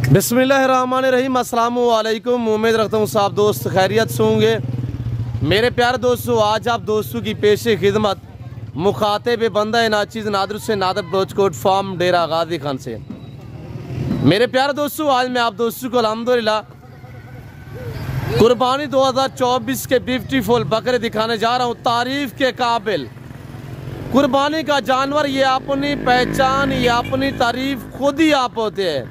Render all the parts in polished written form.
बिस्मिल्लाहिर्रहमानिर्रहीम। अस्सलामु अलैकुम। उम्मीद रखता हूँ सब दोस्त खैरियत से होंगे। मेरे प्यारे दोस्तों, आज आप दोस्तों की पेशे खिदमत मुखातिब बंदा नाचीज़ नादर से नादर ब्लोचकोट फार्म डेरा गाजी खान से। मेरे प्यारे दोस्तों, आज मैं आप दोस्तों को अल्हम्दुलिल्लाह कुर्बानी 2024 के ब्यूटीफुल बकरे दिखाने जा रहा हूँ। तारीफ़ के काबिल कुर्बानी का जानवर, ये अपनी पहचान, ये अपनी तारीफ़ खुद ही आप होते हैं।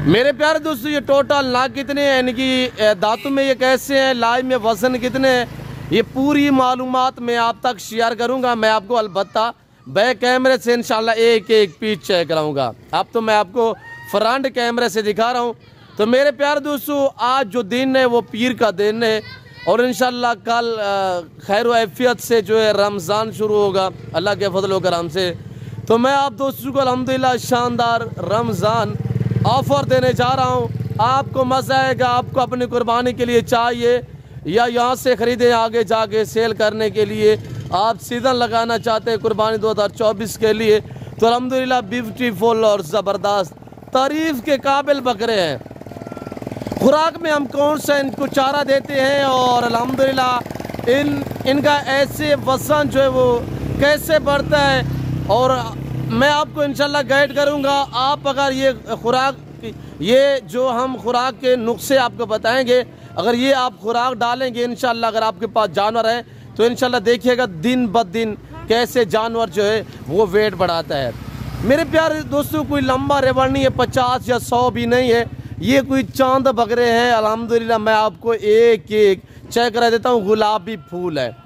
मेरे प्यारे दोस्तों, ये टोटल नाक कितने हैं, इनकी दांतों में ये कैसे हैं, लाई में वज़न कितने हैं, ये पूरी मालूमात मैं आप तक शेयर करूंगा। मैं आपको अलबत्ता बैक कैमरे से इंशाल्लाह एक एक पीस चेक कराऊंगा। अब तो मैं आपको फ्रंट कैमरे से दिखा रहा हूं। तो मेरे प्यारे दोस्तों, आज जो दिन है वो पीर का दिन है और इंशाल्लाह कल खैर व आफियत से जो है रमज़ान शुरू होगा अल्लाह के फजल व करम से। तो मैं आप दोस्तों को अल्हम्दुलिल्लाह शानदार रमज़ान ऑफ़र देने जा रहा हूँ। आपको मज़ा आएगा। आपको अपनी कुर्बानी के लिए चाहिए या यहाँ से ख़रीदें आगे जाके सेल करने के लिए, आप सीज़न लगाना चाहते हैं कुर्बानी 2024 के लिए, तो अल्हम्दुलिल्लाह ब्यूटीफुल और ज़बरदस्त तारीफ़ के काबिल बकरे हैं। खुराक में हम कौन सा इनको चारा देते हैं और अल्हम्दुलिल्लाह इनका ऐसे वज़न जो है वो कैसे बढ़ता है, और मैं आपको इंशाल्लाह गाइड करूंगा। आप अगर ये खुराक, ये जो हम खुराक के नुस्खे आपको बताएंगे, अगर ये आप खुराक डालेंगे इंशाल्लाह, अगर आपके पास जानवर है तो इंशाल्लाह देखिएगा दिन ब दिन कैसे जानवर जो है वो वेट बढ़ाता है। मेरे प्यारे दोस्तों, कोई लंबा रेवड़ नहीं है, 50 या 100 भी नहीं है, ये कोई चांद बकरे हैं। अल्हम्दुलिल्लाह मैं आपको एक एक चेक करा देता हूँ। गुलाबी फूल है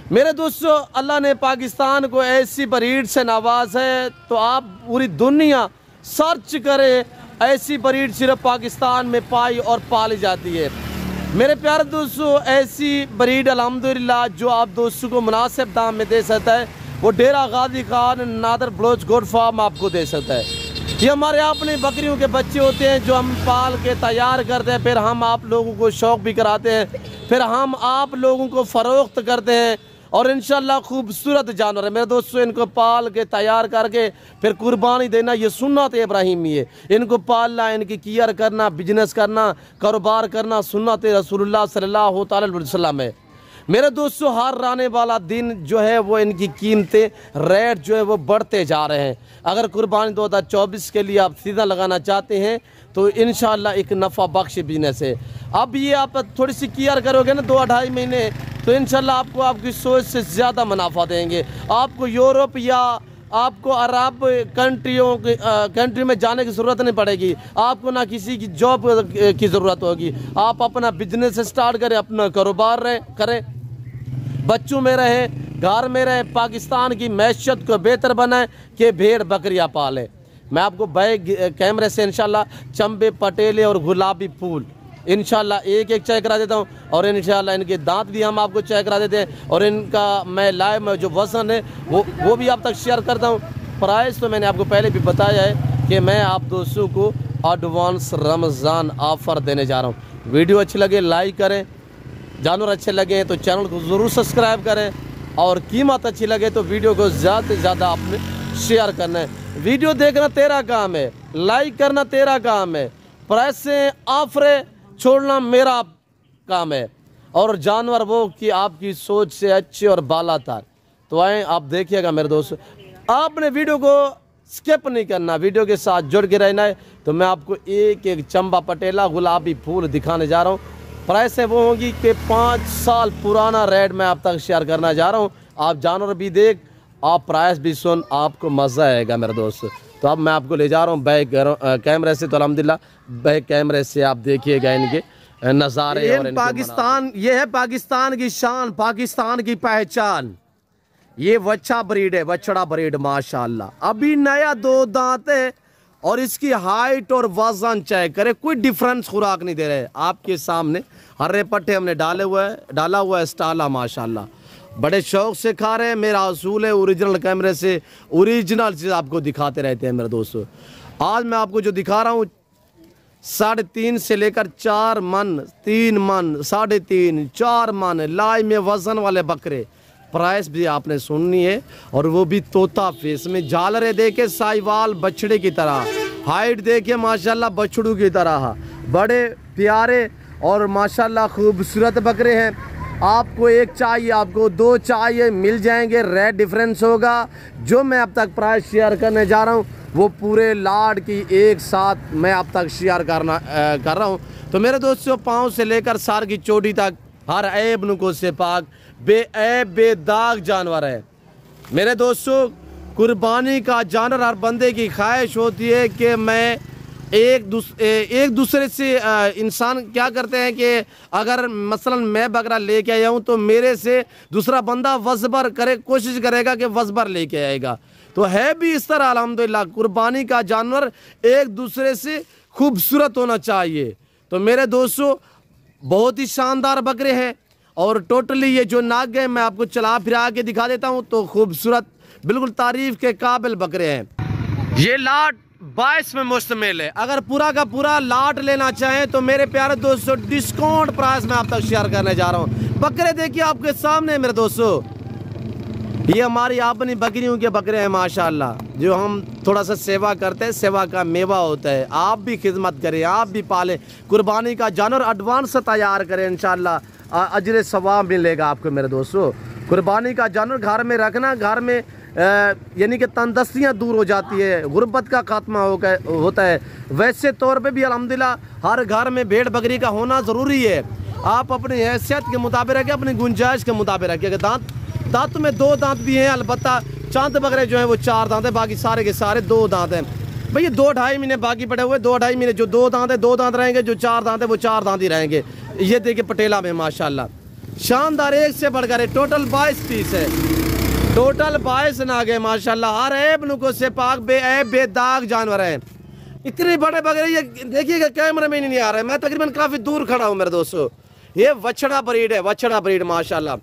मेरे दोस्तों। अल्लाह ने पाकिस्तान को ऐसी ब्रीड से नवाज है, तो आप पूरी दुनिया सर्च करें, ऐसी ब्रीड सिर्फ पाकिस्तान में पाई और पाली जाती है। मेरे प्यारे दोस्तों, ऐसी ब्रीड अल्हम्दुलिल्लाह जो आप दोस्तों को मुनासिब दाम में दे सकता है, वो डेरा गाजी खान नादर ब्लोचकोट फार्म आपको दे सकता है। ये हमारे अपने बकरियों के बच्चे होते हैं जो हम पाल के तैयार करते हैं, फिर हम आप लोगों को शौक़ भी कराते हैं, फिर हम आप लोगों को फ़रोख्त करते हैं और इंशाल्लाह खूबसूरत जानवर है मेरे दोस्तों। इनको पाल के तैयार करके फिर कुर्बानी देना, ये सुन्नत इब्राहिमी है। इनको पालना, इनकी केयर करना, बिजनेस करना, कारोबार करना सुन्नत रसूलुल्लाह सल्लल्लाहु अलैहि वसल्लम है। मेरे दोस्तों, हर आने वाला दिन जो है वो इनकी कीमतें, रेट जो है वो बढ़ते जा रहे हैं। अगर कुर्बानी 2024 के लिए आप सीधा लगाना चाहते हैं तो इंशाल्लाह एक नफ़ा बख्श बिजनेस है। अब ये आप थोड़ी सी केयर करोगे ना 2-2.5 महीने, तो इंशाल्लाह आपको आपकी सोच से ज़्यादा मुनाफा देंगे। आपको यूरोप या आपको अरब कंट्री में जाने की ज़रूरत नहीं पड़ेगी, आपको ना किसी की जॉब की ज़रूरत होगी। आप अपना बिजनेस स्टार्ट करें, अपना कारोबार करें, बच्चों में रहें, घर में रहें, पाकिस्तान की मैशत को बेहतर बनाएं कि भेड़ बकरियाँ पालें। मैं आपको बैक कैमरे से इंशाल्लाह चंबे, पटेले और गुलाबी फूल इंशाल्लाह एक एक चेक करा देता हूँ, और इंशाल्लाह इनके दांत भी हम आपको चेक करा देते हैं, और इनका मैं लाइव में जो वज़न है वो भी आप तक शेयर करता हूँ। प्राइस तो मैंने आपको पहले भी बताया है कि मैं आप दोस्तों को एडवांस रमज़ान ऑफ़र देने जा रहा हूँ। वीडियो अच्छी लगे लाइक करें, जानवर अच्छे लगे तो चैनल को ज़रूर सब्सक्राइब करें, और कीमत अच्छी लगे तो वीडियो को ज़्यादा से ज़्यादा आपने शेयर करना है। वीडियो देखना तेरा काम है, लाइक करना तेरा काम है, प्राइस से ऑफर छोड़ना मेरा काम है, और जानवर वो कि आपकी सोच से अच्छे और बालातर। तो आए आप देखिएगा मेरे दोस्त, आपने वीडियो को स्किप नहीं करना, वीडियो के साथ जुड़ के रहना है। तो मैं आपको एक एक चंबा, पटेला, गुलाबी फूल दिखाने जा रहा हूँ। प्राइस है वो होगी कि 5 साल पुराना रेट मैं आप तक शेयर करना जा रहा हूँ। आप जानवर भी देख, आप प्राइस भी सुन, आपको मज़ा आएगा मेरे दोस्त। तो अब मैं आपको ले जा रहा हूँ बैक कैमरे से। तो अल्हम्दुलिल्लाह बैक कैमरे से आप देखिएगा इनके नज़ारे। और पाकिस्तान, ये है पाकिस्तान की शान, पाकिस्तान की पहचान। ये वच्छा ब्रीड है, बछड़ा ब्रीड माशाल्लाह। अभी नया 2 दांत है और इसकी हाइट और वजन चेक करे, कोई डिफरेंस खुराक नहीं दे रहे। आपके सामने हरे पट्टे हमने डाला हुआ है स्टाला माशाल्लाह, बड़े शौक से खा रहे हैं। मेरा असूल है ओरिजिनल कैमरे से ओरिजिनल चीज़ आपको दिखाते रहते हैं मेरे दोस्तों। आज मैं आपको जो दिखा रहा हूँ 3.5 से लेकर 4 मन, 3 मन, 3.5, 4 मन लाई में वजन वाले बकरे। प्राइस भी आपने सुननी है, और वो भी तोता फेस में, झालरे देके साहिवाल बछड़े की तरह। हाइट देखिए माशाल्लाह बछड़ू की तरह, बड़े प्यारे और माशाल्लाह खूबसूरत बकरे हैं। आपको एक चाहिए, आपको दो चाहिए, मिल जाएंगे। रेट डिफरेंस होगा। जो मैं अब तक प्राइस शेयर करने जा रहा हूँ वो पूरे लाड की एक साथ मैं अब तक शेयर कर रहा हूँ। तो मेरे दोस्तों, पाँव से लेकर सार की चोटी तक हर ऐब नुको से पाक बेऐब बेदाग जानवर है। मेरे दोस्तों, कुर्बानी का जानवर हर बंदे की ख्वाहिश होती है कि मैं एक दूसरे से इंसान क्या करते हैं कि अगर मसलन मैं बकरा लेके आया हूँ तो मेरे से दूसरा बंदा वज़बर करे, कोशिश करेगा कि वज़बर लेके आएगा। तो है भी इस तरह अल्हम्दुलिल्लाह, कुर्बानी का जानवर एक दूसरे से खूबसूरत होना चाहिए। तो मेरे दोस्तों, बहुत ही शानदार बकरे हैं और टोटली ये जो नाग है मैं आपको चला फिरा के दिखा देता हूँ। तो खूबसूरत, बिल्कुल तारीफ के काबिल बकरे हैं। ये लाट 22 में मुश्तमिल है। अगर पूरा का पूरा लाट लेना चाहें तो मेरे प्यारे दोस्तों, डिस्काउंट प्राइस में आप तक शेयर करने जा रहा हूँ। बकरे देखिए आपके सामने मेरे दोस्तों, ये हमारी अपनी बकरियों के बकरे हैं माशाल्लाह, जो हम थोड़ा सा सेवा करते हैं, सेवा का मेवा होता है। आप भी खिदमत करें, आप भी पालें, कुर्बानी का जानवर एडवांस से तैयार करें, इंशाल्लाह अजर सवाब मिलेगा आपको मेरे दोस्तों। कुर्बानी का जानवर घर में रखना, घर में यानी कि तंदस्तियाँ दूर हो जाती है, गुर्बत का खात्मा होता है। वैसे तौर पे भी अल्हम्दुलिल्लाह हर घर में भेड़ बकरी का होना ज़रूरी है। आप अपनी हैसियत के मुताबिक रखें, अपनी गुंजाइश के मुताबिक रखें। दांत में 2 दांत भी हैं, अलबत्ता चांद बकरे जो हैं वो 4 दांत हैं, बाकी सारे के सारे 2 दांत हैं। भैया 2-2.5 महीने बाकी पड़े हुए, 2-2.5 महीने जो 2 दांत है 2 दांत रहेंगे, जो 4 दांत है वो 4 दांत ही रहेंगे। ये देखिए पटेला में माशाल्लाह शानदार, एक से बढ़कर है। टोटल 22 पीस है, टोटल 22 नाग है माशाल्लाह। हर ऐब नुको से पाक बेऐब बेदाग जानवर है। इतने बड़े बकरे, ये देखिएगा कैमरे में नहीं आ रहा है, मैं तकरीबन काफ़ी दूर खड़ा हूँ मेरे दोस्तों। ये वछड़ा ब्रीड है, वछड़ा ब्रीड माशाल्लाह।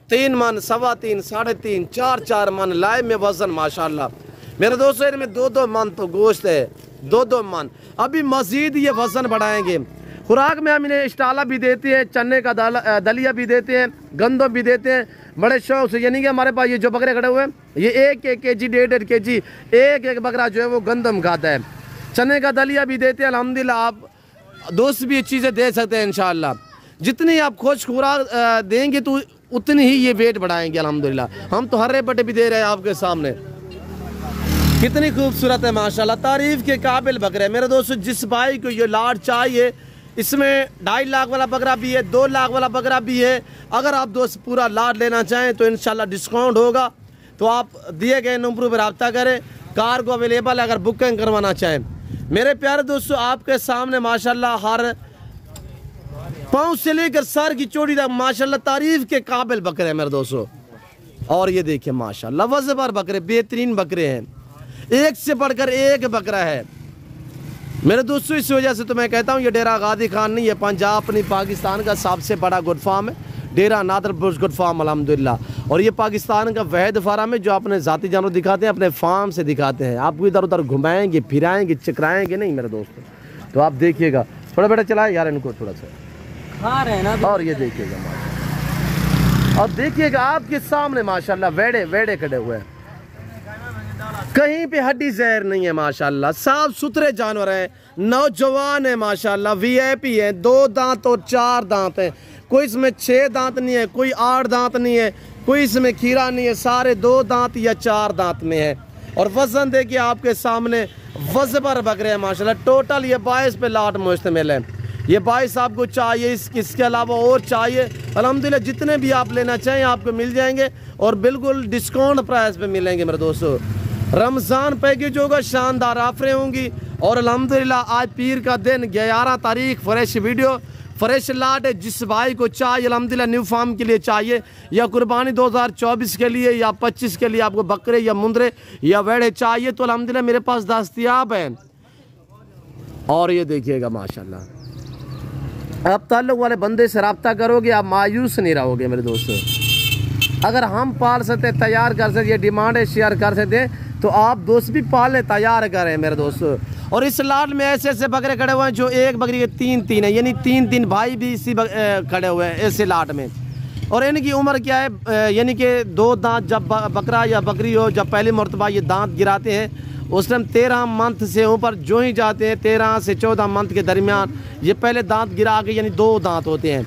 3 मन, 3.25, 3.5, 4 मन लाइव में वजन माशाल्लाह। मेरे दोस्तों, इनमें 2 मन तो गोश्त है, 2 मन। अभी मजीद ये वजन बढ़ाएंगे। खुराक में हम इन्हें स्टाला भी देते हैं, चने का दलिया भी देते हैं, गंदम भी देते हैं बड़े शौक से। यानी कि हमारे पास ये जो बकरे खड़े हुए हैं, ये 1-1 केजी 1.5 केजी एक बकरा जो है वो गंदम खाता है। चने का दलिया भी देते हैं अल्हम्दुलिल्लाह। आप दोस्त भी ये चीज़ें दे सकते हैं इंशाअल्लाह। जितनी आप खोज खुराक देंगे तो उतनी ही ये वेट बढ़ाएंगे अल्हम्दुलिल्लाह। हम तो हर रेपटे भी दे रहे हैं आपके सामने। कितनी खूबसूरत है माशाल्लाह, तारीफ के काबिल बकरे हैं मेरे दोस्तों। जिस भाई को ये लाट चाहिए, इसमें 2.5 लाख वाला बकरा भी है, 2 लाख वाला बकरा भी है। अगर आप दोस्त पूरा लाट लेना चाहें तो इंशाल्लाह डिस्काउंट होगा। तो आप दिए गए नंबरों पर रब्ता करें। कार को अवेलेबल है अगर बुकिंग करवाना चाहें। मेरे प्यारे दोस्तों, आपके सामने माशाल्लाह हर पाँव से लेकर सर की चोटी तक माशाल्लाह तारीफ के काबिल बकरे हैं मेरे दोस्तों। और ये देखिए माशाल्लाह वज़नदार बकरे, बेहतरीन बकरे हैं, एक से बढ़कर एक बकरा है मेरे दोस्तों। इस वजह से तो मैं कहता हूँ ये डेरा गादी खान नहीं है, पंजाब अपनी पाकिस्तान का सबसे बड़ा गुड फार्म है, डेरा नादर बुर्ज गुड फार्म अल्हम्दुलिल्लाह। और ये पाकिस्तान का वहद फार्म है जो अपने ज़ाती जानवर दिखाते हैं, अपने फार्म से दिखाते हैं। आपको इधर उधर घुमाएंगे, फिराएंगे, चकराएंगे नहीं मेरे दोस्तों। तो आप देखिएगा, थोड़ा बेटा चलाए यार इनको, थोड़ा सा खा रहे हैं ना। और ये देखिएगा माशाल्लाह, और देखिएगा आपके सामने माशाल्लाह वेड़े खड़े हुए हैं, कहीं पे हड्डी जहर नहीं है माशाल्लाह। साफ सुथरे जानवर हैं, नौजवान है माशाल्लाह, वीआईपी है। 2 दांत और 4 दांत हैं, कोई इसमें 6 दांत नहीं है, कोई 8 दांत नहीं है, कोई इसमें खीरा नहीं है, सारे 2 दांत या 4 दांत में है। और वजन देखिए आपके सामने वज़नदार बकरे हैं माशाल्लाह। टोटल ये 22 पे लाट मुश्तमिल है। ये 22 आपको चाहिए, इसके अलावा और चाहिए अल्हम्दुलिल्लाह जितने भी आप लेना चाहें आपको मिल जाएंगे और बिल्कुल डिस्काउंट प्राइस पे मिलेंगे मेरे दोस्तों। रमज़ान पैकेज होगा, शानदार ऑफरें होंगी। और अल्हम्दुलिल्लाह आज पीर का दिन 11 तारीख, फ्रेश वीडियो, फ्रेश लाट है। जिस भाई को चाहिए अल्हम्दुलिल्लाह न्यू फार्म के लिए चाहिए या कुर्बानी 2024 के लिए या 25 के लिए आपको बकरे या मुंदरे या वेड़े चाहिए तो अल्हम्दुलिल्लाह मेरे पास दस्तयाब है। और ये देखिएगा माशाल्लाह, आप ताल्लुक वाले बंदे से रब्ता करोगे, आप मायूस नहीं रहोगे मेरे दोस्तों। अगर हम पाल सकते, तैयार कर सकते, ये डिमांड है शेयर कर सकते तो आप दोस्त भी पालने तैयार करें मेरे दोस्तों। और इस लाट में ऐसे ऐसे बकरे खड़े हुए हैं जो एक बकरी के 3 है, यानी 3 भाई भी इसी खड़े हुए हैं ऐसे लाट में। और इनकी उम्र क्या है, यानी कि 2 दांत जब बकरा या बकरी हो, जब पहली मरतबा ये दांत गिराते हैं उस टाइम 13 मंथ से ऊपर जो ही जाते हैं 13 से 14 मंथ के दरमियान ये पहले दांत गिरा के यानी 2 दांत होते हैं।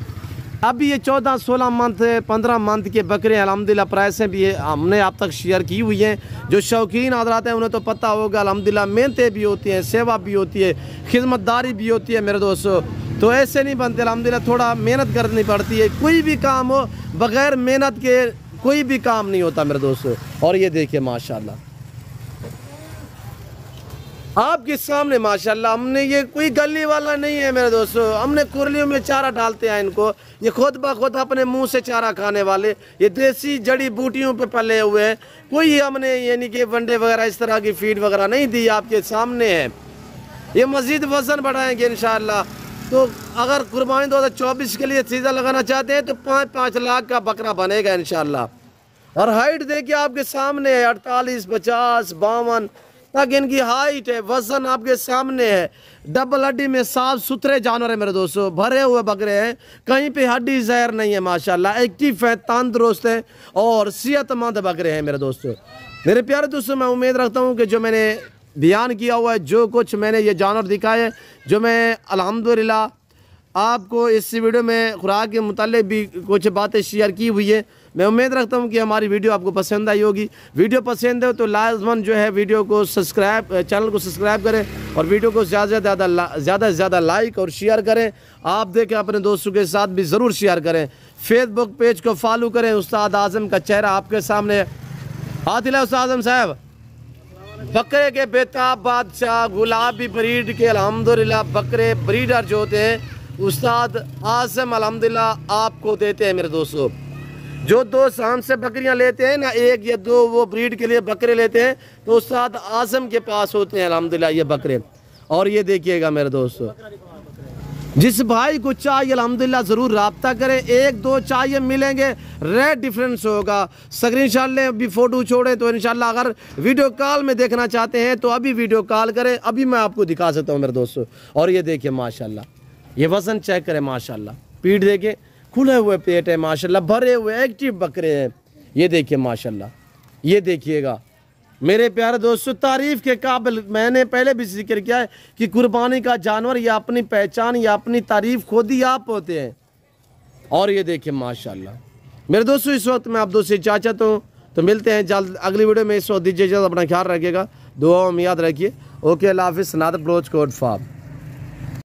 अभी ये 14-16 मंथ 15 मंथ के बकरे अल्हम्दुलिल्लाह प्राइसें भी हमने आप तक शेयर की हुई हैं। जो शौकीन हज़रात हैं उन्हें तो पता होगा अल्हम्दुलिल्लाह मेहनतें भी होती हैं, सेवा भी होती है, खिदमतदारी भी होती है मेरे दोस्तों। तो ऐसे नहीं बनते अल्हम्दुलिल्लाह, थोड़ा मेहनत करनी पड़ती है। कोई भी काम हो बग़ैर मेहनत के कोई भी काम नहीं होता मेरे दोस्तों। और ये देखिए माशाल्लाह आपके सामने माशाल्लाह, हमने ये कोई गली वाला नहीं है मेरे दोस्तों, हमने कुरलियों में चारा डालते हैं इनको, ये खुद ब खुद अपने मुंह से चारा खाने वाले, ये देसी जड़ी बूटियों पे पले हुए हैं। कोई हमने यानी कि वनडे वगैरह इस तरह की फीड वगैरह नहीं दी, आपके सामने है। ये मज़ीद वज़न बढ़ाएंगे इंशाअल्लाह। तो अगर कुर्बानी 2024 के लिए सीज़न लगाना चाहते हैं तो 5-5 लाख का बकरा बनेगा इंशाअल्लाह। और हाइट देखिए आपके सामने है 48, 50, 52 तक इनकी हाइट है। वजन आपके सामने है। डबल हड्डी में साफ सुथरे जानवर है मेरे दोस्तों, भरे हुए बकरे हैं, कहीं पे हड्डी जहर नहीं है माशाल्लाह। एक्टिव है, तंदुरुस्त है और सेहतमंद बकरे हैं मेरे दोस्तों। मेरे प्यारे दोस्तों, मैं उम्मीद रखता हूँ कि जो मैंने बयान किया हुआ है, जो कुछ मैंने ये जानवर दिखाए, जो मैं अल्हम्दुलिल्लाह आपको इस वीडियो में खुराक के मुताल्लिक़ भी कुछ बातें शेयर की हुई है। मैं उम्मीद रखता हूँ कि हमारी वीडियो आपको पसंद आई होगी। वीडियो पसंद है तो लाजमन जो है वीडियो को चैनल को सब्सक्राइब करें और वीडियो को ज़्यादा से ज़्यादा लाइक और शेयर करें। आप देखें अपने दोस्तों के साथ भी ज़रूर शेयर करें। फेसबुक पेज को फॉलो करें। उस्ताद आज़म का चेहरा आपके सामने है। आतिला उस्ताद आज़म साहब, बकरे के बेताब बादशाह गुलाबी ब्रीड के अल्हम्दुलिल्लाह बकरे ब्रीडर जो होते हैं उस्ताद आज़म अल्हम्दुलिल्लाह आपको देते हैं मेरे दोस्तों। जो 2 शाम से बकरियां लेते हैं ना, 1 या 2 वो ब्रीड के लिए बकरे लेते हैं तो उस्ताद आज़म के पास होते हैं अल्हम्दुलिल्लाह ये बकरे। और ये देखिएगा मेरे दोस्तों, जिस भाई को चाहिए अल्हम्दुलिल्लाह ज़रूर रब्ता करें। 1-2 चाहिए मिलेंगे, रेट डिफरेंस होगा। स्क्रीनशॉट लें, अभी फ़ोटो छोड़ें तो इंशाल्लाह अगर वीडियो कॉल में देखना चाहते हैं तो अभी वीडियो कॉल करें, अभी मैं आपको दिखा सकता हूँ मेरे दोस्तों। और ये देखिए माशाल्लाह, ये वज़न चेक करें माशाल्लाह, पीठ देखें, खुले हुए पेट है माशाल्लाह, भरे हुए एक्टिव बकरे हैं। ये देखिए माशाल्लाह, ये देखिएगा मेरे प्यारे दोस्तों, तारीफ़ के काबिल। मैंने पहले भी जिक्र किया है कि कुर्बानी का जानवर या अपनी पहचान या अपनी तारीफ़ खुद ही आप होते हैं। और ये देखिए माशाल्लाह मेरे दोस्तों, इस वक्त मैं आप दोस्तों से चाहता हूँ तो मिलते हैं जल्द अगली वीडियो में। इस वक्त दीजिए, अपना ख्याल रखिएगा, दुआ में याद रखिए। ओके, अल्लाह हाफ़िज़। नादर ब्रोच कोड फाब।